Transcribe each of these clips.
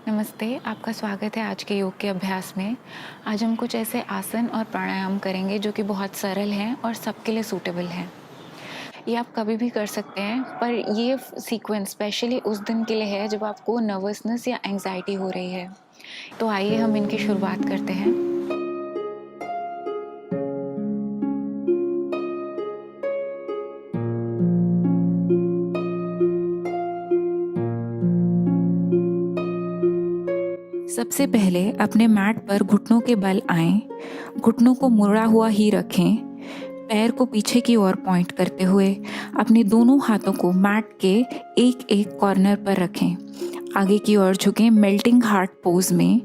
नमस्ते, आपका स्वागत है आज के योग के अभ्यास में। आज हम कुछ ऐसे आसन और प्राणायाम करेंगे जो कि बहुत सरल हैं और सबके लिए सूटेबल हैं। ये आप कभी भी कर सकते हैं, पर ये सीक्वेंस स्पेशली उस दिन के लिए है जब आपको नर्वसनेस या एंग्जायटी हो रही है। तो आइए हम इनकी शुरुआत करते हैं। सबसे पहले अपने मैट पर घुटनों के बल आएं, घुटनों को मुड़ा हुआ ही रखें, पैर को पीछे की ओर पॉइंट करते हुए अपने दोनों हाथों को मैट के एक एक कॉर्नर पर रखें। आगे की ओर झुकें। मेल्टिंग हार्ट पोज में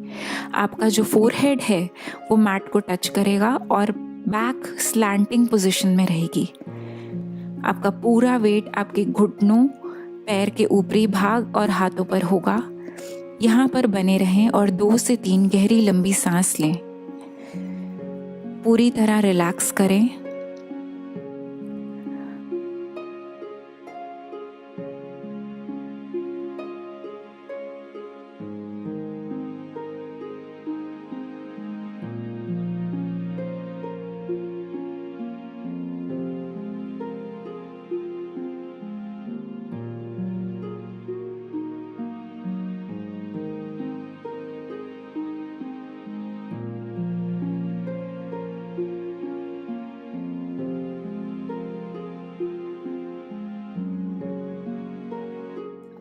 आपका जो फोरहेड है वो मैट को टच करेगा और बैक स्लैंटिंग पोजीशन में रहेगी। आपका पूरा वेट आपके घुटनों, पैर के ऊपरी भाग और हाथों पर होगा। यहाँ पर बने रहें और 2 से 3 गहरी लंबी सांस लें। पूरी तरह रिलैक्स करें।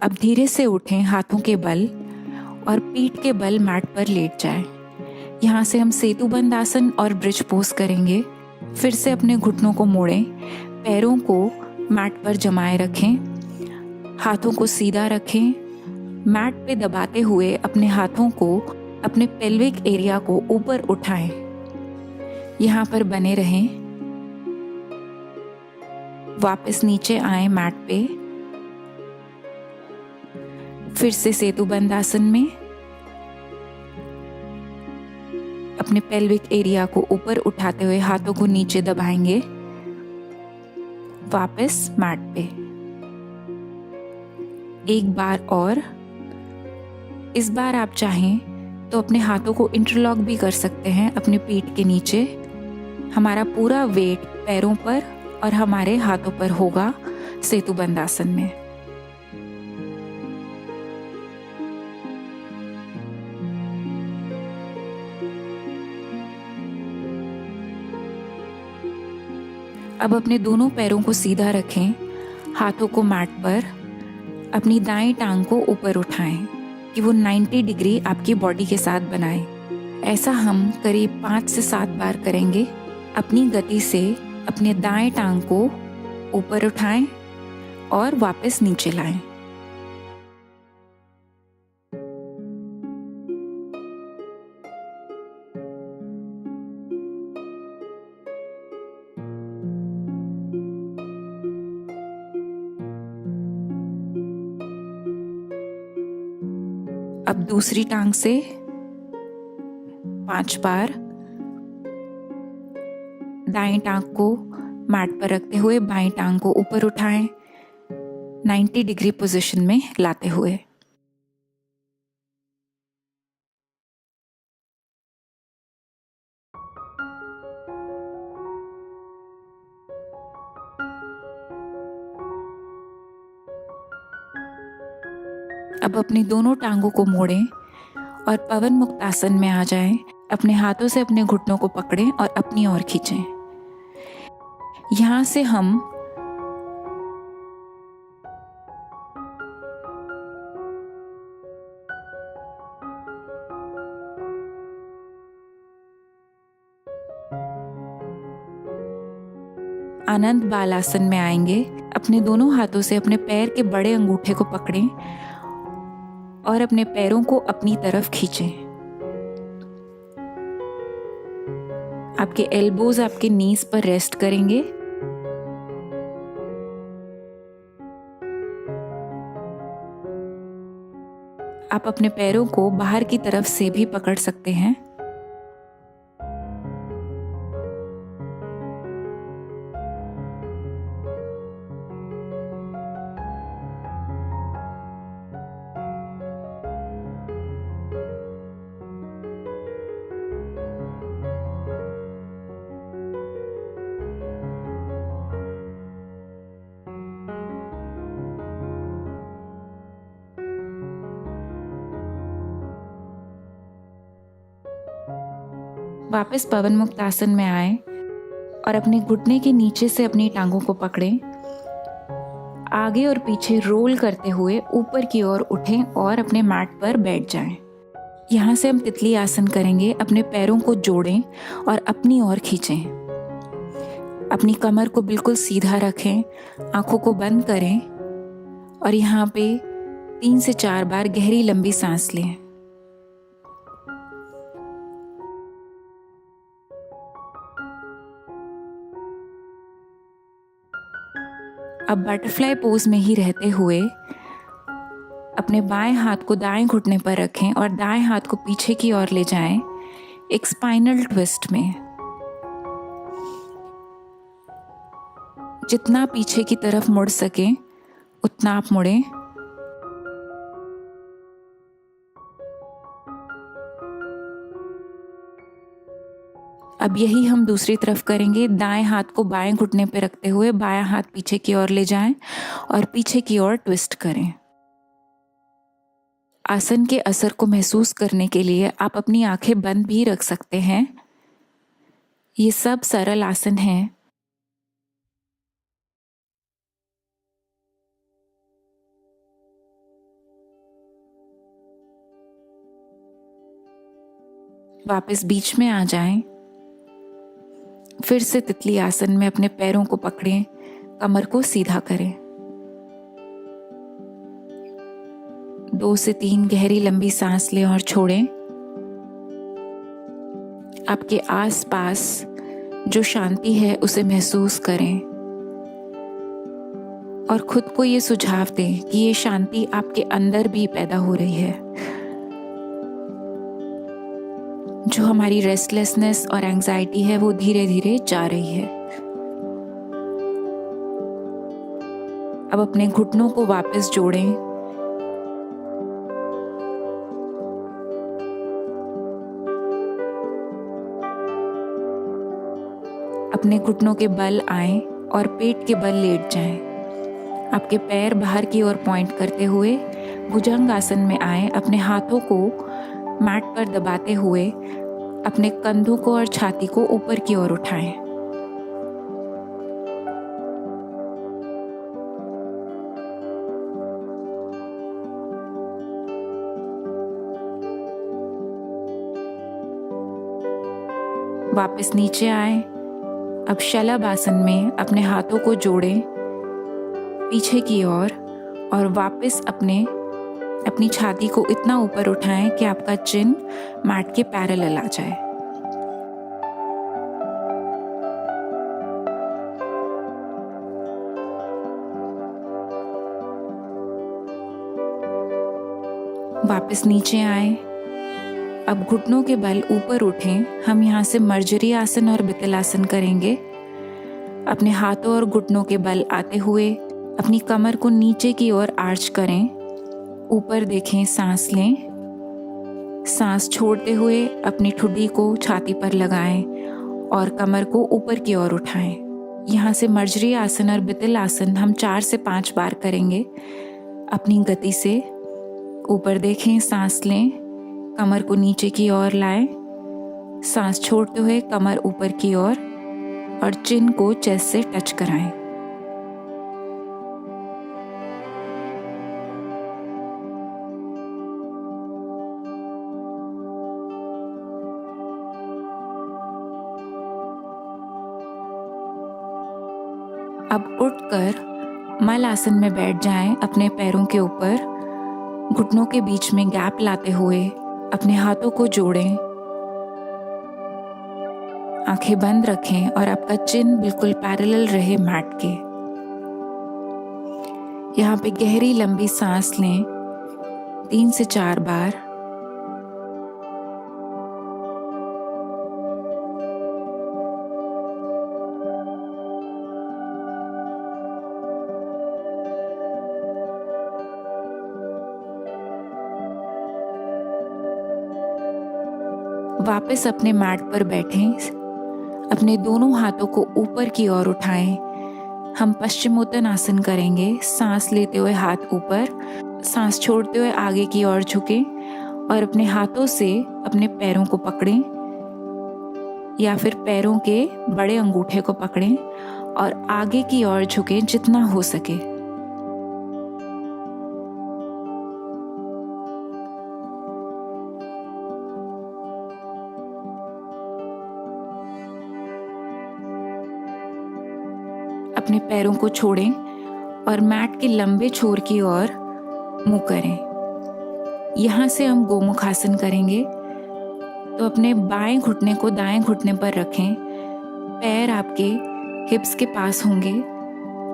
अब धीरे से उठें हाथों के बल और पीठ के बल मैट पर लेट जाएं। यहाँ से हम सेतुबंद आसन और ब्रिज पोज करेंगे। फिर से अपने घुटनों को मोड़ें, पैरों को मैट पर जमाए रखें, हाथों को सीधा रखें। मैट पे दबाते हुए अपने हाथों को अपने पेल्विक एरिया को ऊपर उठाएं। यहाँ पर बने रहें। वापस नीचे आए मैट पे। फिर से सेतुबंद आसन में अपने पेल्विक एरिया को ऊपर उठाते हुए हाथों को नीचे दबाएंगे। वापस मैट पे एक बार और। इस बार आप चाहें तो अपने हाथों को इंटरलॉक भी कर सकते हैं अपने पीठ के नीचे। हमारा पूरा वेट पैरों पर और हमारे हाथों पर होगा सेतुबंद आसन में। अब अपने दोनों पैरों को सीधा रखें, हाथों को मैट पर, अपनी दाएं टांग को ऊपर उठाएं कि वो 90 डिग्री आपकी बॉडी के साथ बनाए। ऐसा हम करीब 5 से 7 बार करेंगे। अपनी गति से अपने दाएं टांग को ऊपर उठाएं और वापस नीचे लाएं। अब दूसरी टांग से 5 बार दाएं टांग को मैट पर रखते हुए बाएं टांग को ऊपर उठाएं, 90 डिग्री पोजीशन में लाते हुए। अब अपनी दोनों टांगों को मोड़ें और पवन मुक्त आसन में आ जाएं। अपने हाथों से अपने घुटनों को पकड़ें और अपनी ओर खींचें। यहाँ से हम आनंद बाल आसन में आएंगे। अपने दोनों हाथों से अपने पैर के बड़े अंगूठे को पकड़ें और अपने पैरों को अपनी तरफ खींचें। आपके एल्बोज आपके नीज पर रेस्ट करेंगे। आप अपने पैरों को बाहर की तरफ से भी पकड़ सकते हैं। वापस पवन मुक्त आसन में आए और अपने घुटने के नीचे से अपनी टांगों को पकड़ें। आगे और पीछे रोल करते हुए ऊपर की ओर उठें और अपने मैट पर बैठ जाएं। यहाँ से हम तितली आसन करेंगे। अपने पैरों को जोड़ें और अपनी ओर खींचें। अपनी कमर को बिल्कुल सीधा रखें, आंखों को बंद करें और यहाँ पे 3 से 4 बार गहरी लंबी सांस लें। अब बटरफ्लाई पोज में ही रहते हुए अपने बाएं हाथ को दाएं घुटने पर रखें और दाएं हाथ को पीछे की ओर ले जाएं, एक स्पाइनल ट्विस्ट में। जितना पीछे की तरफ मुड़ सके उतना आप मुड़ें। अब यही हम दूसरी तरफ करेंगे। दाएं हाथ को बाएं घुटने पर रखते हुए बायां हाथ पीछे की ओर ले जाएं और पीछे की ओर ट्विस्ट करें। आसन के असर को महसूस करने के लिए आप अपनी आंखें बंद भी रख सकते हैं। ये सब सरल आसन हैं। वापस बीच में आ जाएं। फिर से तितली आसन में अपने पैरों को पकड़ें, कमर को सीधा करें। 2 से 3 गहरी लंबी सांस लें और छोड़ें। आपके आसपास जो शांति है उसे महसूस करें और खुद को ये सुझाव दें कि ये शांति आपके अंदर भी पैदा हो रही है। जो हमारी रेस्टलेसनेस और एंजाइटी है वो धीरे धीरे जा रही है। अब अपने घुटनों को वापस जोड़ें। अपने घुटनों के बल आएं और पेट के बल लेट जाएं। आपके पैर बाहर की ओर पॉइंट करते हुए भुजंग आसन में आएं। अपने हाथों को मैट पर दबाते हुए अपने कंधों को और छाती को ऊपर की ओर उठाएं। वापस नीचे आएं। अब शलभ आसन में अपने हाथों को जोड़ें पीछे की ओर और वापस अपनी छाती को इतना ऊपर उठाएं कि आपका चिन मैट के पैरेलल आ जाए। वापस नीचे आएं। अब घुटनों के बल ऊपर उठें। हम यहाँ से मर्जरी आसन और बितल आसन करेंगे। अपने हाथों और घुटनों के बल आते हुए अपनी कमर को नीचे की ओर आर्च करें। ऊपर देखें, सांस लें। सांस छोड़ते हुए अपनी ठुड्डी को छाती पर लगाएं और कमर को ऊपर की ओर उठाएं। यहाँ से मर्जरी आसन और बितल आसन हम 4 से 5 बार करेंगे। अपनी गति से ऊपर देखें, सांस लें, कमर को नीचे की ओर लाएं। सांस छोड़ते हुए कमर ऊपर की ओर और चिन को चेस्ट से टच कराएं। अब उठकर मल आसन में बैठ जाएं। अपने पैरों के ऊपर घुटनों के बीच में गैप लाते हुए अपने हाथों को जोड़ें। आंखें बंद रखें और आपका चिन बिल्कुल पैरेलल रहे मैट के। यहाँ पे गहरी लंबी सांस लें 3 से 4 बार। वापस अपने मैट पर बैठें। अपने दोनों हाथों को ऊपर की ओर उठाएं। हम पश्चिमोत्तान आसन करेंगे। सांस लेते हुए हाथ ऊपर, सांस छोड़ते हुए आगे की ओर झुकें और अपने हाथों से अपने पैरों को पकड़ें। या फिर पैरों के बड़े अंगूठे को पकड़ें और आगे की ओर झुकें जितना हो सके। अपने पैरों को छोड़ें और मैट के लंबे छोर की ओर मुंह करें। यहाँ से हम गोमुखासन करेंगे। तो अपने बाएं घुटने को दाएं घुटने पर रखें, पैर आपके हिप्स के पास होंगे।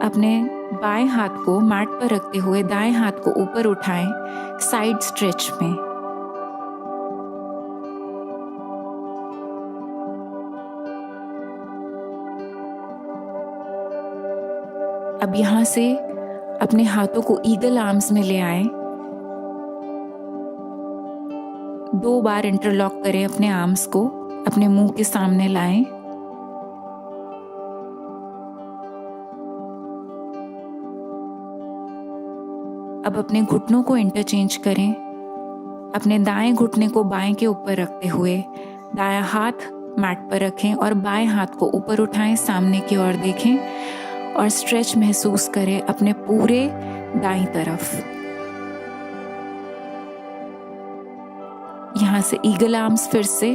अपने बाएं हाथ को मैट पर रखते हुए दाएं हाथ को ऊपर उठाएं साइड स्ट्रेच में। अब यहाँ से अपने हाथों को ईगल आर्म्स में ले आएं। 2 बार इंटरलॉक करें अपने आर्म्स को, अपने मुंह के सामने लाएं। अब अपने घुटनों को इंटरचेंज करें। अपने दाएं घुटने को बाएं के ऊपर रखते हुए दायां हाथ मैट पर रखें और बाएं हाथ को ऊपर उठाएं, सामने की ओर देखें और स्ट्रेच महसूस करें अपने पूरे दाईं तरफ। यहाँ से ईगल आर्म्स फिर से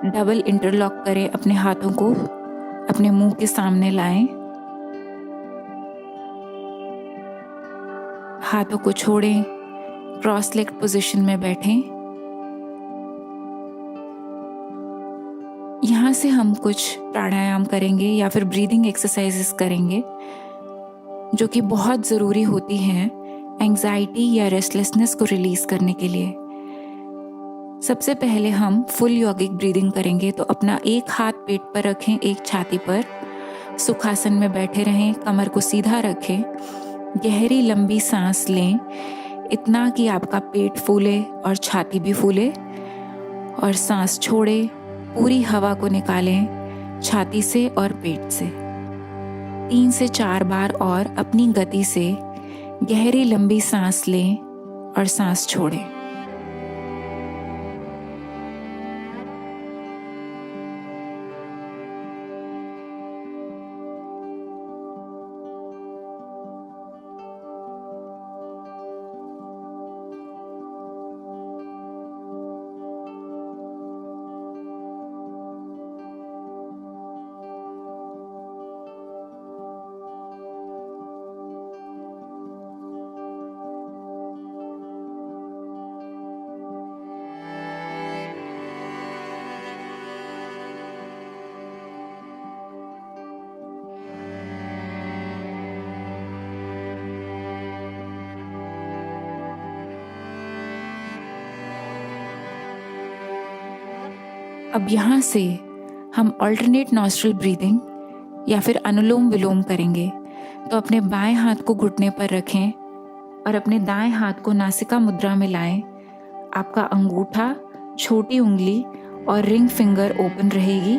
डबल इंटरलॉक करें, अपने हाथों को अपने मुंह के सामने लाएं। हाथों को छोड़ें, क्रॉस लेग पोजीशन में बैठें। यहाँ से हम कुछ प्राणायाम करेंगे या फिर ब्रीदिंग एक्सरसाइजेस करेंगे जो कि बहुत ज़रूरी होती हैं एंजाइटी या रेस्टलेसनेस को रिलीज करने के लिए। सबसे पहले हम फुल यौगिक ब्रीदिंग करेंगे। तो अपना एक हाथ पेट पर रखें, एक छाती पर, सुखासन में बैठे रहें, कमर को सीधा रखें, गहरी लंबी सांस लें, इतना कि आपका पेट फूले और छाती भी फूले, और सांस छोड़ें, पूरी हवा को निकालें छाती से और पेट से। 3 से 4 बार और अपनी गति से गहरी लंबी सांस लें और सांस छोड़ें। अब यहाँ से हम अल्टरनेट नॉस्ट्रल ब्रीदिंग या फिर अनुलोम विलोम करेंगे। तो अपने बाएं हाथ को घुटने पर रखें और अपने दाएं हाथ को नासिका मुद्रा में लाएं। आपका अंगूठा, छोटी उंगली और रिंग फिंगर ओपन रहेगी।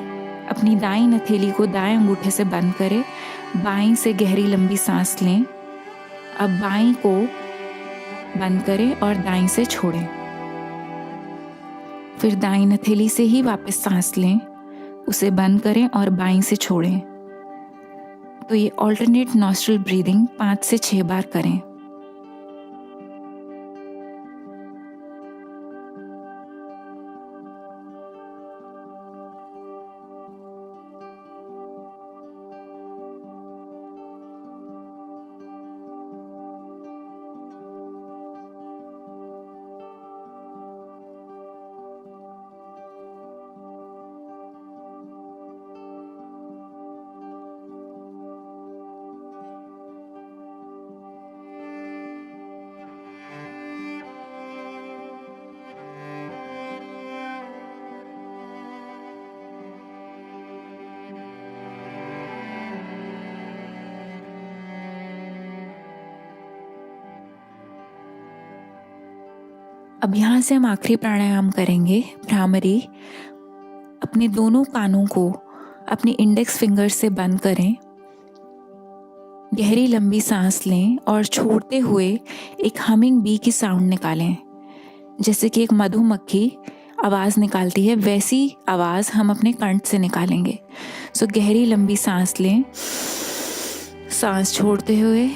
अपनी दाईं हथेली को दाएं अंगूठे से बंद करें, बाईं से गहरी लंबी सांस लें। अब बाईं को बंद करें और दाईं से छोड़ें। फिर दाईं हथेली से ही वापस सांस लें, उसे बंद करें और बाईं से छोड़ें। तो ये ऑल्टरनेट नॉस्ट्रल ब्रीदिंग 5 से 6 बार करें। अब यहाँ से हम आखिरी प्राणायाम करेंगे, भ्रामरी। अपने दोनों कानों को अपनी इंडेक्स फिंगर से बंद करें, गहरी लंबी सांस लें और छोड़ते हुए एक हमिंग बी की साउंड निकालें, जैसे कि एक मधुमक्खी आवाज़ निकालती है वैसी आवाज़ हम अपने कंठ से निकालेंगे। सो गहरी लंबी सांस लें, सांस छोड़ते हुए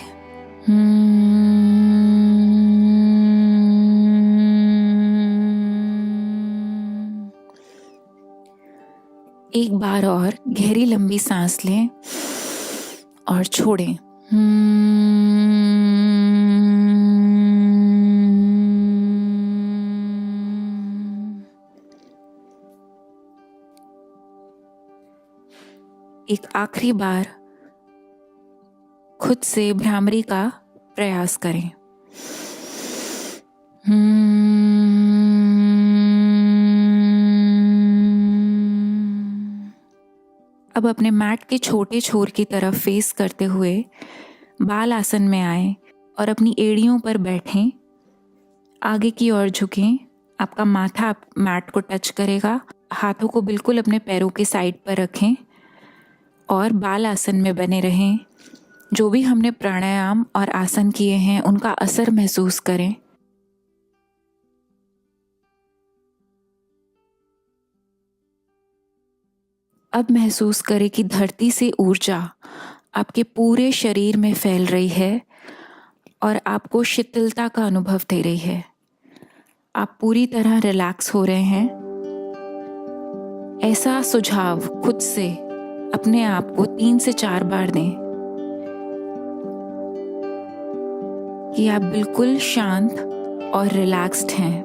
एक बार और गहरी लंबी सांस लें और छोड़ें। एक आखिरी बार खुद से भ्रामरी का प्रयास करें। अब अपने मैट के छोटे छोर की तरफ फेस करते हुए बाल आसन में आएं और अपनी एड़ियों पर बैठें। आगे की ओर झुकें। आपका माथा मैट को टच करेगा। हाथों को बिल्कुल अपने पैरों के साइड पर रखें और बाल आसन में बने रहें। जो भी हमने प्राणायाम और आसन किए हैं उनका असर महसूस करें। अब महसूस करें कि धरती से ऊर्जा आपके पूरे शरीर में फैल रही है और आपको शीतलता का अनुभव दे रही है। आप पूरी तरह रिलैक्स हो रहे हैं। ऐसा सुझाव खुद से अपने आप को 3 से 4 बार दें कि आप बिल्कुल शांत और रिलैक्स्ड हैं।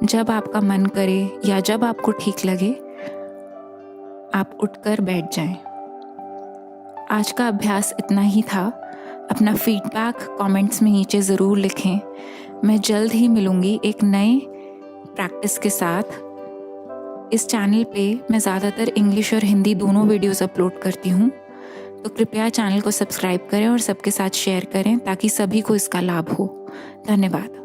जब आपका मन करे या जब आपको ठीक लगे आप उठकर बैठ जाएं। आज का अभ्यास इतना ही था। अपना फीडबैक कमेंट्स में नीचे ज़रूर लिखें। मैं जल्द ही मिलूँगी एक नए प्रैक्टिस के साथ। इस चैनल पे मैं ज़्यादातर इंग्लिश और हिंदी दोनों वीडियोस अपलोड करती हूँ, तो कृपया चैनल को सब्सक्राइब करें और सबके साथ शेयर करें ताकि सभी को इसका लाभ हो। धन्यवाद।